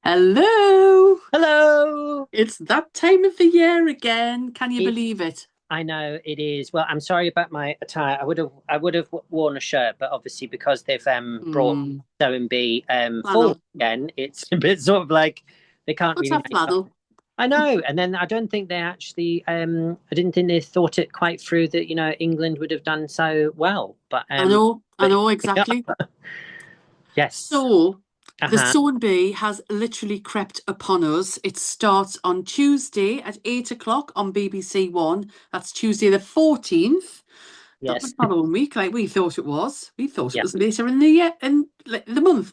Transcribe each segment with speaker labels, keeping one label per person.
Speaker 1: Hello.
Speaker 2: Hello.
Speaker 1: It's that time of the year again. Can you
Speaker 2: It,
Speaker 1: believe it?
Speaker 2: I know it is. Well, I'm sorry about my attire. I would have worn a shirt, but obviously because they've brought
Speaker 1: Hmm.
Speaker 2: Sewing Bee forward
Speaker 1: Flannel.
Speaker 2: again, it's a bit sort of like they can't
Speaker 1: What's
Speaker 2: really
Speaker 1: that
Speaker 2: make up.
Speaker 1: flannel?
Speaker 2: I know, and then I don't think they actually. I didn't think they thought it quite through that England would have done so well,
Speaker 1: I
Speaker 2: but
Speaker 1: know
Speaker 2: yeah,
Speaker 1: exactly.
Speaker 2: yes,
Speaker 1: So, the
Speaker 2: uh-huh,
Speaker 1: Sewing Bee has literally crept upon us. It starts on Tuesday at 8 o'clock on BBC One. That's Tuesday the 14th. Not the
Speaker 2: yes,
Speaker 1: following week, like we thought it was. We thought it
Speaker 2: yeah,
Speaker 1: was later in the year, in the month.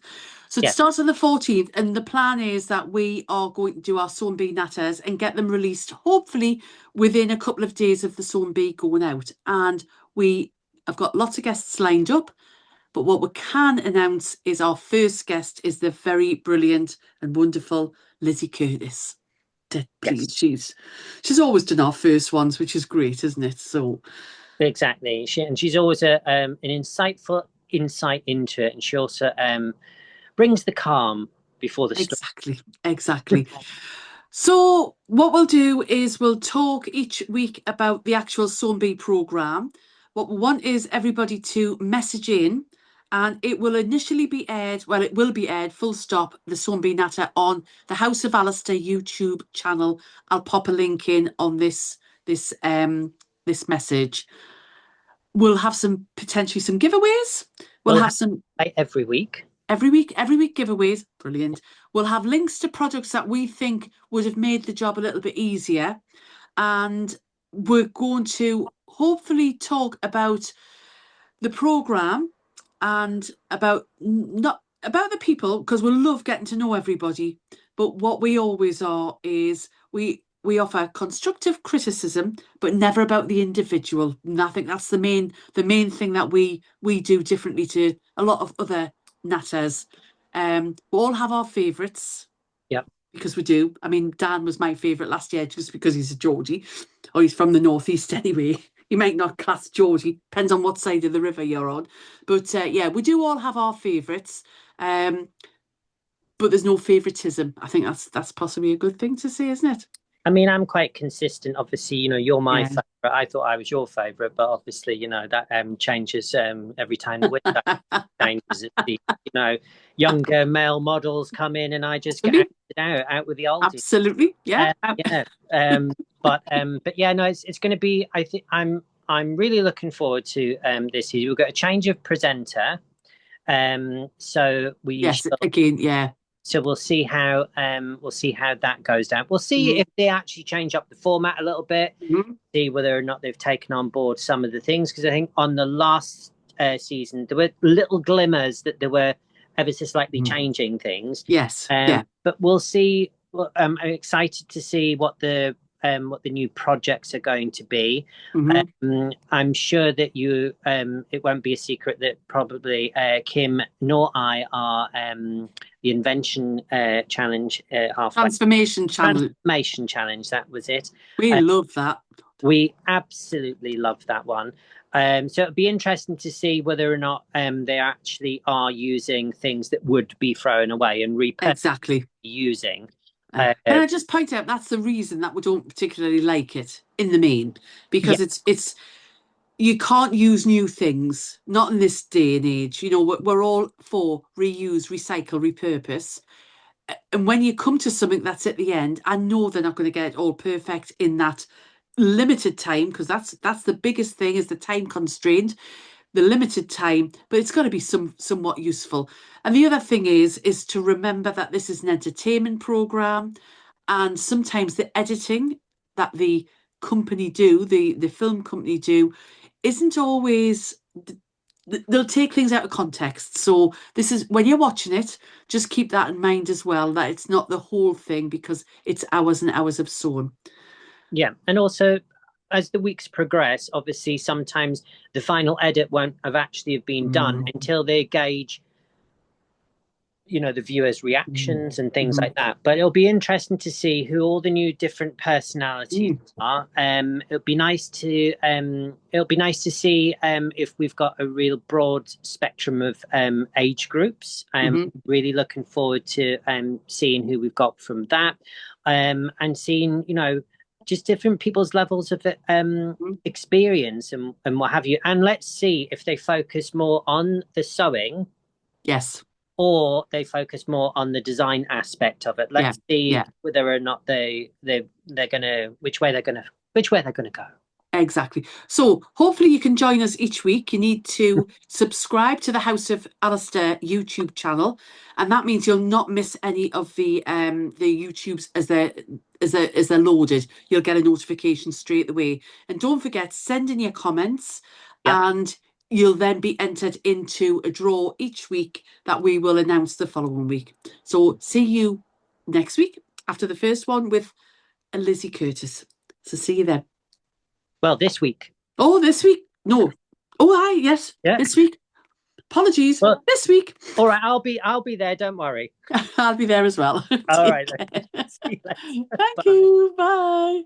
Speaker 1: So it
Speaker 2: yeah,
Speaker 1: starts on the 14th, and the plan is that we are going to do our Sewing Bee Natters and get them released, hopefully within a couple of days of the Sewing Bee going out. And we have got lots of guests lined up, but what we can announce is our first guest is the very brilliant and wonderful Lizzie Curtis. Dead please,
Speaker 2: yes.
Speaker 1: she's always done our first ones, which is great, isn't it? So
Speaker 2: Exactly. She's always an insightful insight into it, and she also brings the calm before the storm.
Speaker 1: exactly, exactly. So what we'll do is we'll talk each week about the actual Zombie program. What we want is everybody to message in, and it will initially be aired. Well, it will be aired full stop. The Zombie Natter on the House of Alistair YouTube channel. I'll pop a link in on this message. We'll have some potentially some giveaways. We'll
Speaker 2: We'll
Speaker 1: have
Speaker 2: have
Speaker 1: some
Speaker 2: every week.
Speaker 1: every week giveaways. Brilliant. We'll have links to products that we think would have made the job a little bit easier. And we're going to hopefully talk about the program and about not about the people because we love getting to know everybody. But what we always are is we offer constructive criticism, but never about the individual. And I think that's the main thing that we do differently to a lot of other natters. We all have our favourites
Speaker 2: Yep.
Speaker 1: because we do. I mean, Dan was my favourite last year just because he's a Geordie, or he's from the northeast anyway. You might not class Geordie, depends on what side of the river you're on. But yeah, we do all have our favourites, um, but there's no favouritism. I think that's possibly a good thing to say, isn't it?
Speaker 2: I mean, I'm quite consistent. Obviously, you're my
Speaker 1: Yeah.
Speaker 2: favorite. I thought I was your favorite, but obviously, that changes every time the winter changes. Younger male models come in, and I just get
Speaker 1: Absolutely,
Speaker 2: acted out with the oldies.
Speaker 1: absolutely, yeah.
Speaker 2: Yeah. But yeah, no, it's going to be. I think I'm really looking forward to this year. We've got a change of presenter. So we
Speaker 1: Yes,
Speaker 2: shall.
Speaker 1: again, yeah.
Speaker 2: So we'll see how that goes down. We'll see
Speaker 1: Mhm.
Speaker 2: if they actually change up the format a little bit.
Speaker 1: Mhm.
Speaker 2: See whether or not they've taken on board some of the things because I think on the last season there were little glimmers that there were ever so slightly
Speaker 1: Mhm.
Speaker 2: changing things.
Speaker 1: Yes, yeah.
Speaker 2: But we'll see. Well, I'm excited to see what the new projects are going to be.
Speaker 1: Hmm.
Speaker 2: I'm sure that it won't be a secret that probably Kim nor I are the invention challenge halfway.
Speaker 1: Transformation channel.
Speaker 2: Transformation challenge, that was it.
Speaker 1: We
Speaker 2: Uh,
Speaker 1: love that.
Speaker 2: we absolutely love that one. So it'd be interesting to see whether or not they actually are using things that would be thrown away and repurposed
Speaker 1: Exactly.
Speaker 2: using.
Speaker 1: Can
Speaker 2: Uh,
Speaker 1: I just point out that's the reason that we don't particularly like it in the main,
Speaker 2: yeah,
Speaker 1: because it's you can't use new things, not in this day and age. We're all for reuse, recycle, repurpose. And when you come to something that's at the end, I know they're not going to get it all perfect in that limited time, because that's the biggest thing is the time constraint, the limited time, but it's got to be somewhat useful. And the other thing is to remember that this is an entertainment program, and sometimes the editing that the company do, the film company do, isn't always. They'll take things out of context. So this is when you're watching it, just keep that in mind as well, that it's not the whole thing because it's hours and hours of sewing.
Speaker 2: yeah, and also as the weeks progress, obviously sometimes the final edit won't have actually have been done
Speaker 1: Mm.
Speaker 2: until they gauge the viewers' reactions and things
Speaker 1: Mm-hmm.
Speaker 2: like that. But it'll be interesting to see who all the new different personalities
Speaker 1: Mm.
Speaker 2: are. It'll be nice to see if we've got a real broad spectrum of age groups.
Speaker 1: Mm-hmm.
Speaker 2: Really looking forward to seeing who we've got from that, and seeing just different people's levels of experience and what have you. And let's see if they focus more on the sewing
Speaker 1: Yes.
Speaker 2: or they focus more on the design aspect of it.
Speaker 1: Yeah.
Speaker 2: Let's see
Speaker 1: Yeah.
Speaker 2: whether or not they're gonna which way they're gonna go.
Speaker 1: Exactly. So hopefully you can join us each week. You need to subscribe to the House of Alistair YouTube channel, and that means you'll not miss any of the YouTubes as they're loaded. You'll get a notification straight away. And don't forget, send in your comments,
Speaker 2: Yep.
Speaker 1: and you'll then be entered into a draw each week that we will announce the following week. So see you next week after the first one with Lizzie Curtis. So see you then.
Speaker 2: Well, this week.
Speaker 1: Oh, this week? No. Oh, hi. Yes,
Speaker 2: Yeah.
Speaker 1: this week. Apologies.
Speaker 2: Well,
Speaker 1: This week.
Speaker 2: all right. I'll be there. Don't worry.
Speaker 1: I'll be there as well.
Speaker 2: All
Speaker 1: Take
Speaker 2: right.
Speaker 1: care.
Speaker 2: See you later.
Speaker 1: Thank
Speaker 2: Bye.
Speaker 1: you. Bye.